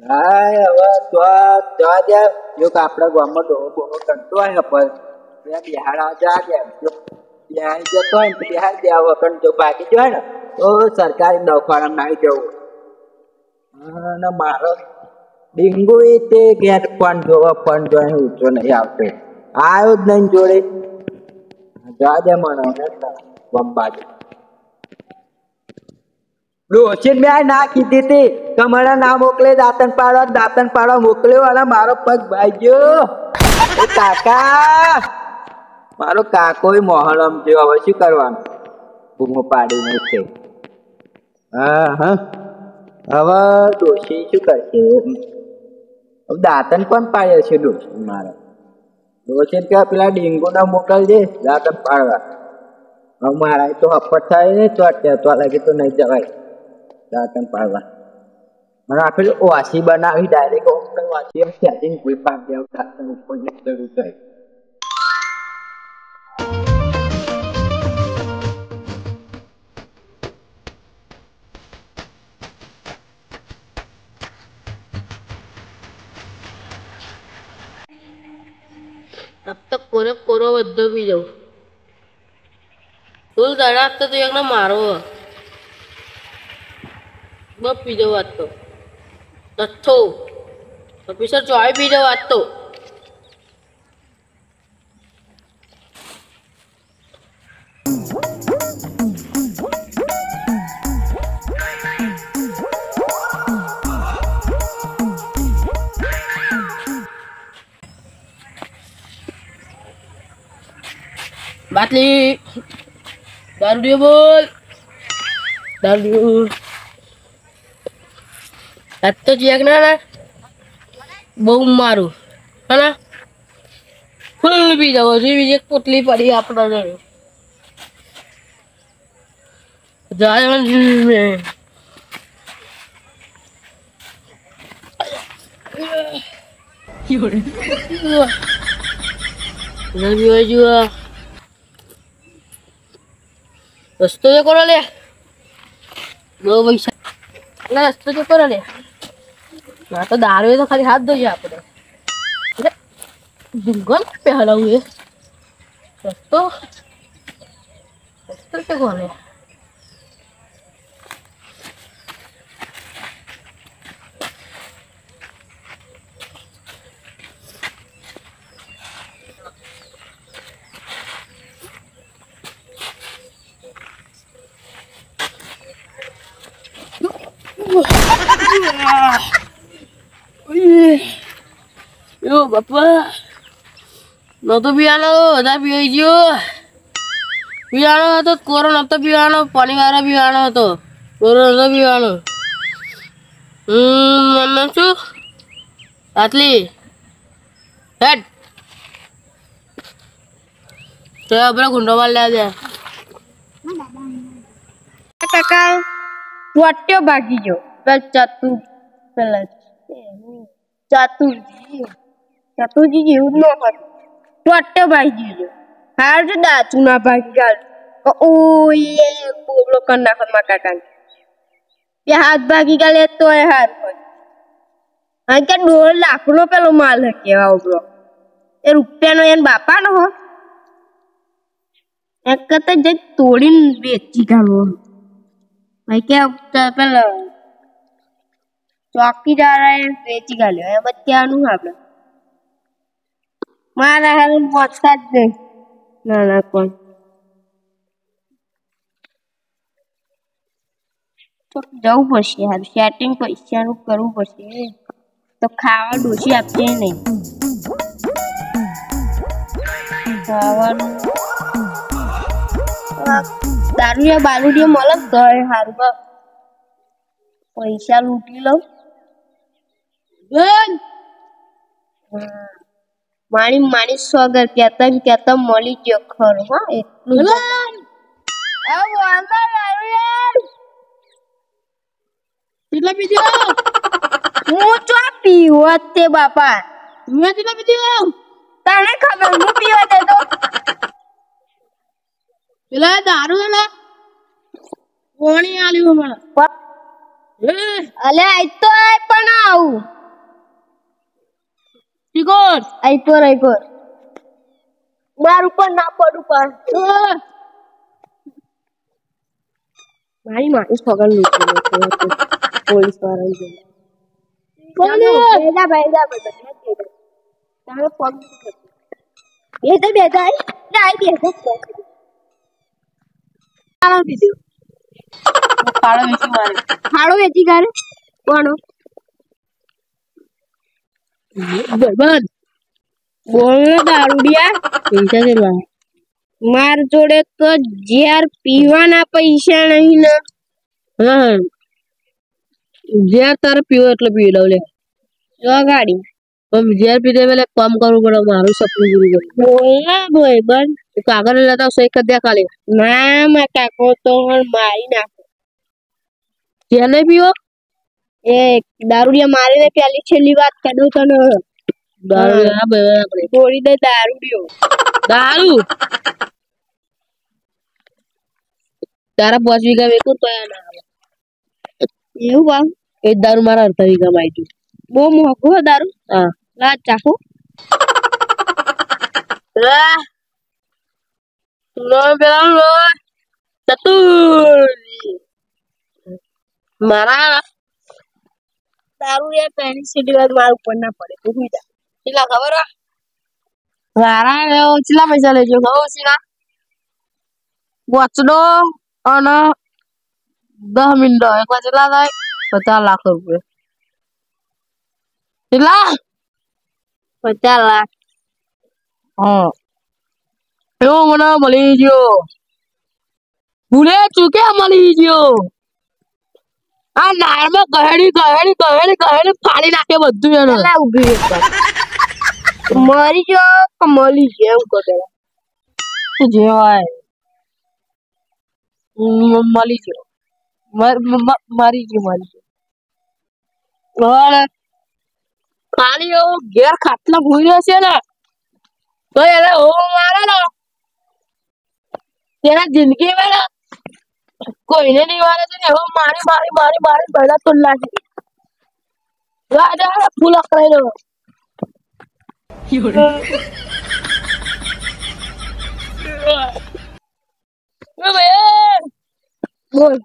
હા હવે તો જવા દે જો કે આપણા ગામમાં ડોહો બોહો કરતો હોય ને પર ત્યાં બિહાર જવા દે જો બિહાર જતો હોય ને તો બિહાર દેવા વગર જો બાકી જો હોય ને તો સરકારી દવાખાનામાં નાખી જવું. અને મારો ડીંગુ તે ઘેર પણ જોવા પણ જોઈને ઊંચો નહીં આવતો આવ્યો જ નહીં જોડે જવા દે મને બાજુ ડોશી મેં ના કીધી હતી કે મને ના મોકલે દાંતન પાડવા મોકલ્યો અને મારો પગ ભાગ્યો એ કાકા મારો કાકો મોહરમ જેવો હવે શું કરવાનું બૂમો પાડીને છે. હા હા હવે ડોશી શું કરશે દાંતન પણ પાડ્યો છે ડોશી મારે ડોશી કે પેલા ડીંગુ ના મોકલજે દાંતન પાડવા હવે મારા તો હપટ થાય ને તો લાગે તો નહીં જવાય દાંતન પાડવા મને આપેલું વાસી બનાવી ડાયરેક્ટ વાસી સેટિંગ કોઈ પાક દેવું દાંતન ઉપર શરૂ થાય. अब तक कोरे कोरो बद्दो भी जाओ फूल दड़ा तो एक ना मारो बप पी जाओ आज तो तत्थो ऑफिसर चाय पी जाओ आज तो बाटली दारू दियो बोल दारू आज तो जिया ना बहु मारू है ना फुल पी जाओ जी एक पोटली पड़ी अपना जाए में रस्तो जो करो ले दो पैसा ना रस्तो जो करो ले ना तो दारू है तो खाली हाथ धो जा आपने दुर्गन पे हला हुए रस्तो रस्तो से कौन है Yo bapak nonton piano ada piano piano tuh koron nonton piano paling ada piano tuh koron nonton piano mana tuh Atli head saya berapa gundawal aja kakak buatnya bagi jo jatuh pelat Jatuh જેવું ન હતું tote ભાઈ ગયો હાર જો દાચું ના ભાગી ગાલ ઓ એ બોબલો કર નાખ માં કાકા બે હાથ ભાગી ગાલે તો એ હાર હોય કે 1.5 લાખનો પેલો માલ હે કેવા ઓબલો એ રૂપિયાનો એન બાપાનો હો એક કતે જ તોડીને વેચી ગાલો ભાઈ કે પેલો ચોકીદાર વેચી ગાલ્યો એમ ત્યાંનું આપણે મારા હાલ પહોંચતા જ નહીં ના કોણ તો જવું પડશે હાલ સેટિંગ પૈસાનું કરવું પડશે તો ખાવા ડોસી આપશે નહીં ખાવાનું દારૂ બારૂડિયો મળે તો સારું પૈસા લૂંટી લઉં માણી 100 રૂપિયા કેતા મળી ગયો ખરો હા એટલું કેટલા પીધો હું ચો પીવો તે બાપા મેં કેટલા પીધો તને ખબર હું પીવો તે તો પેલા દારૂ એલા કોણી આલ્યું મને અલે આઈ તો આય પણ આવું શીખોર આઈપર માર ઉપર ના પડું પર મારી મારી સગન લૂટી પોલીસ વાળા બેજા તારે પગ એ તો બેજા આઈ બેસે આનો દીધો ફાળો વેચી મારે ખાડો વેચી ગારે કોણ બરબાદ બોલ દારૂડિયા પૈસા કેટલા માર જોડે તો ઝેર પીવાના પૈસા નહીં ને હા જ્યાં તારે પીવો એટલે પી લઉં લે ગાડી પણ જ્યાં પીધે પેલે કામ કરવું પડે મારું સપનું પૂરું કરું બોલ ના ભાઈ બન કાગળ લેતા સહી કરી દે ખાલી ના માં કાકો તો મારી નાખો જ્યાં નહીં પીવો એ દારૂડિયા મારીને પેલી છેલ્લી વાત કરું તને દારૂ લેવા બે આપણે છોડી દે દારૂડિયો દારૂ તારા 5 વીઘા વેચું તો ના આવે એવું બાપ એ દારૂ મારા 18 વીઘામાં આવી ગયું બહુ મોંઘું હે દારૂ હા રાત ચાખો નો પેલા ચતુર મારા દારૂ યાર પેલી સીધી વાત માર ઉપર ના પડે તું હુઈ જા કેટલા ખબર હે મારા કેટલા પૈસા લેજો ખબર સીના વોચડો અને 10 મિનિટો એક વાર કેટલા થાય 50 લાખ રૂપિયા કેટલા 50 લાખ હા એવો મને મળી ગયો ભૂલે ચૂકે મળી ગયો આ નાળમાં ગહેડી ફાડી નાખે બધું એને પેલા ઉભી એક મરી ગયો કે મળી ગયો એવું કહે જેવાય મળી ગયો મારી ગયો ખાલી એવું ઘેર ખાટલા ભૂઈ રહ્યો છે ને તો એને ઓ મારે ને તેના જિંદગી માં ને કોઈને નહીં મારે છે ને એવું મારી પહેલા તો નાખી રાજા ફૂલ અકળાઈ રહ્યો બોલ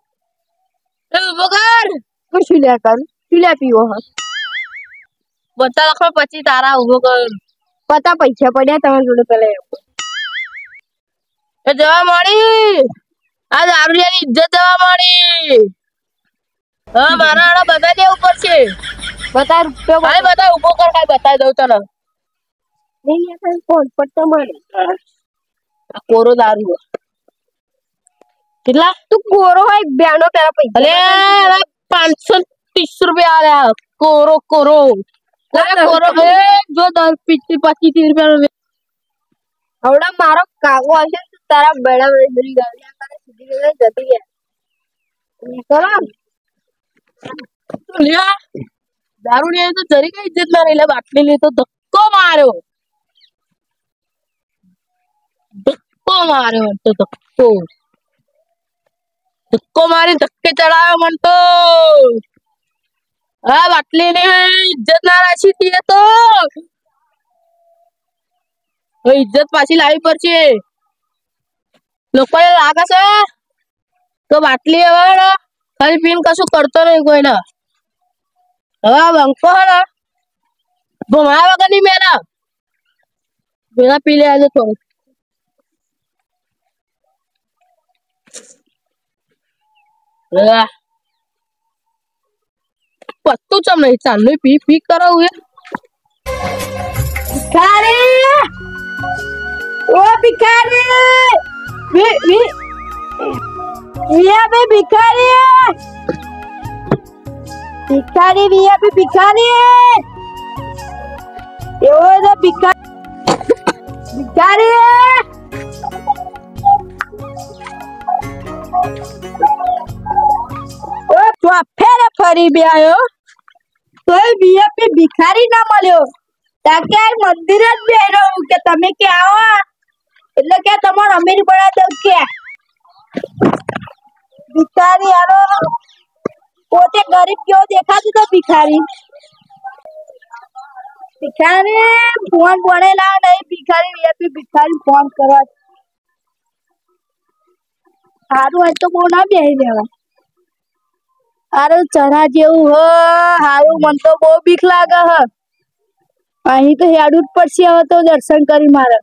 બગાર કશું લે કર શું લે પીવો હ 50 લાખ પછી તારા ઉભો કર પતા પૈસા પડ્યા તમારા જોડે પેલા એ જવા મળી આ દારૂડિયાની ઇજ્જત જવા મળી હા મારા આડા બધા લેવું પડશે બતા રૂપિયા ભાઈ બધા ઉભો કર કાઈ બતાવી દઉં તને નહીં ફોન પર તો મળે આ કોરો દારૂ કેટલા તું કોરો હોય બેનો પેલા પૈસા અલે 530 રૂપિયા આલ્યા કોરો કોરો જો 25 રૂપિયા હવડા મારો કાકો હશે તો તારા બેડા બધી ગાડી કરે સીધી જતી ગયા ચલો લ્યા દારૂ ને તો જરી કઈ ઇજ્જત ના રહી લે બાટલી લે તો ધક્કો માર્યો તો ધક્કો મારી ધક્કે ચડાવ્યો મન તો હા બાટલી ની ઇજ્જત ના રાખી તી તો ઇજ્જત પાછી લાવી પડશે લોકોને લાગે છે તો બાટલી હવે ખાલી પીન કશું કરતો નહીં કોઈને હવે બંકો હે ને ભમાયા વગર ની મેના પેલા પી લે આજે થોડું પત્તું ચમ નહીં ચાલુ પી કરાવું એ ભિખારી ઓ ભિખારી વિયા બે ભિખારી વિયા બે ભિખારી એવો તો ભિખારી ઓ ચોફેરે ફરી બે આયો તોય વિયા ભિખારી ના મળ્યો તાકે આ મંદિર જ બેરો કે તમે કે આવો એટલે કે તમાર અમીર બના દઉં કે ભિખારી આરો પોતે ગરીબ કેવો દેખાતું તો ભિખારી ભિખારી ફોન પડેલા નહીં ભિખારી વેપી ભિખારી ફોન કરવા સારું હોય તો બહુ ના બેહી લેવા અરે ચણા જેવું હ હારું મન તો બહુ બીક લાગે હ અહીં તો હેડું જ પડશે હવે તો દર્શન કરી મારે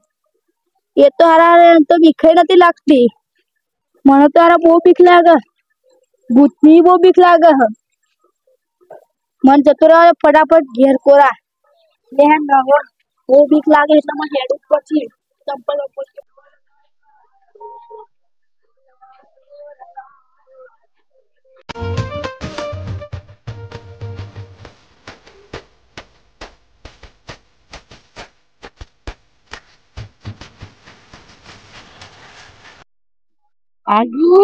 એ તો હારા એમ તો બીક નથી લાગતી મને તો હારા બહુ બીક લાગે ભૂતની બહુ બીક લાગે હ મન જતો રહ્યો ફટાફટ ઘેર કોરા બેન નવો બહુ બીક લાગે એટલે મને હેડું જ પડશે ચંપલ આજુ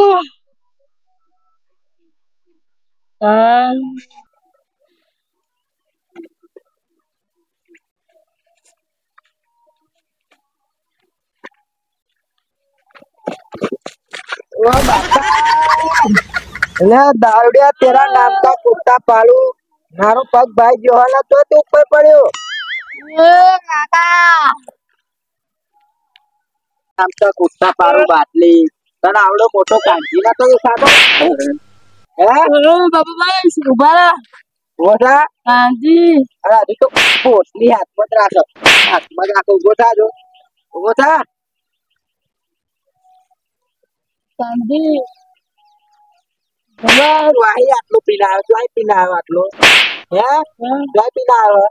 ओ बापा ले दावड़िया तेरा नाम का कुत्ता पालू मारो पग भाई जो है ना तो ऊपर पड़्यो કાકા नाम का कुत्ता पालू बाटली तने आवड़ो मोटो कांजी ना तो सादो हैं બાબુભાઈ ઉભા રહો मोटा કાંજી अरे अभी तो पोटली हाथ में राखो उभो था जो उभो था કાંજી बराबर वही आटलो पीना है जो पीना है आटलो हैं जो पीना है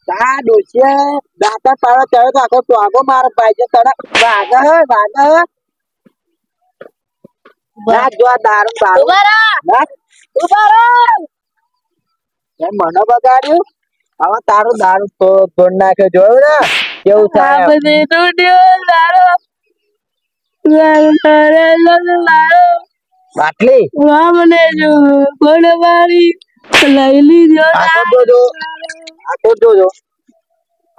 ता दोछे दाता पाड़ा चढ़े तो आखो तो आगो मार पाइजे तने वागा है ना जो दारू दारू ઉભા રહો ना ઉભા રહો એ મને બગાડ્યું હવે તારું દારૂ તો તોડ નાખે જોયું ને કેવું આ થાય બધી તૂટ્યો લાડો લાડો બાટલી મને જો કોણ મારી લઈ લીધો આખો જોજો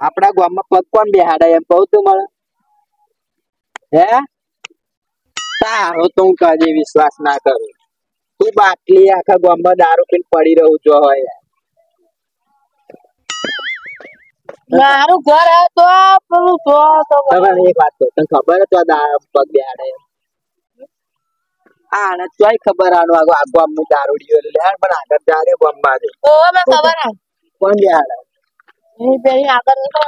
આપડા ગામમાં પગ કોણ બેહાડે એમ કહું તું મને હે તારો તો હું કદી વિશ્વાસ ના કરું તું બાટલી આખા ગામમાં દારૂ પીને પડી રહું છો હોય મારું ઘર હે તો પેલું તો હવે એક વાત તો તને ખબર તો પગ બેહાડે એમ આને તોય ખબર આનું આ ગામનું દારૂડિયો લે પણ આગળ જારે ગામમાં છે ઓ મને ખબર હે કોણ બેહાડે એ પેલી આગળ તો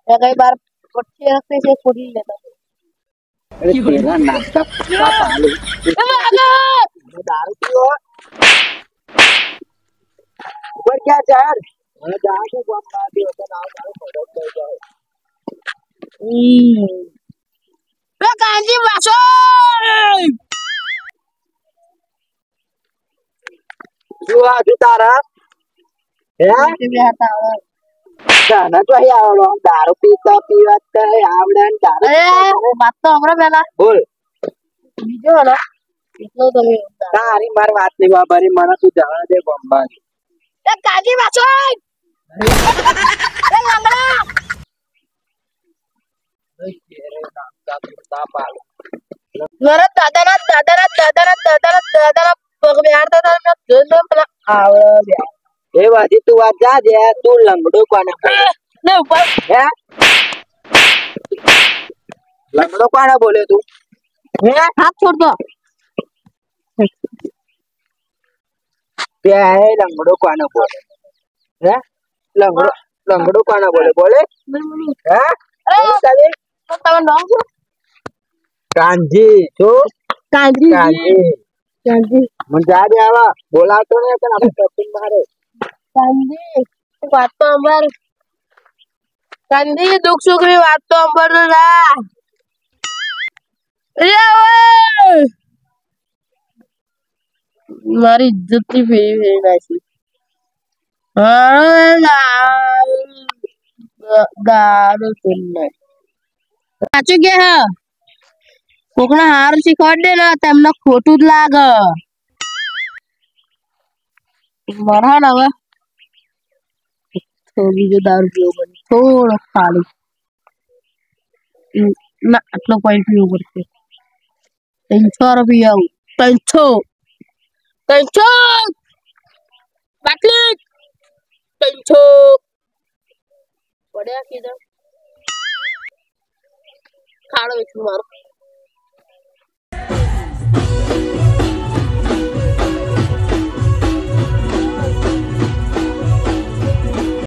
એ કઈ બાર પટ્ટી રસ્તે છે છોડી લેતો અરે તેરા નાસ્તા પાલુ दारू पियो ऊपर क्या चार मैं जहाँ से बम मार दिया तो नाव दारू पड़ो तो जाओ બે કાંજી વાસો जो आज तारा है जाना तो ही आवड़ो दारू पीता पीवाता है आवड़े दारू અરે વાત તો હમણાં પેલા बोल બીજો ને એટલો તમે तारी मार बात नहीं हुआ बरी मना तू जाने दे बम मार એ કાંજી વાસો એ લંગડા तेरे नाम का कुत्ता पालू મારા દાદાના પગ બેહાડતા હતા મેં જોયું પેલા आवड़े ए वादी तू बात जा दे तू लंगड़ो कोने ને ઉપર है लंगड़ो कोने बोले तू है હાથ છોડ દો क्या है लंगड़ो कोने बोले है लंगड़ो कोने बोले है તો તમે નામ છો कांजी तो કાંજી कांजी કાંજી मन जा दे आवा बोला तो नहीं तो हम शॉपिंग मारे કાંજી વાત તો અંબર કાંજી દુઃખ સુખ ની વાત તો અંબર ના મારી ઇજ્જત ની ફેરી ફેરી નાખી દારૂ પીને સાચું કે હે કોકને હારું શીખવાડ દે ને તેમને ખોટું જ લાગે મારા ને હવે બીજો દારૂ પીવો પડે થોડો ખાલી ના આટલો પોઈન્ટ પીવો પડશે 300 રૂપિયા આવું 300 બાટલી પડ્યા કીધા ખાડો વેચું મારું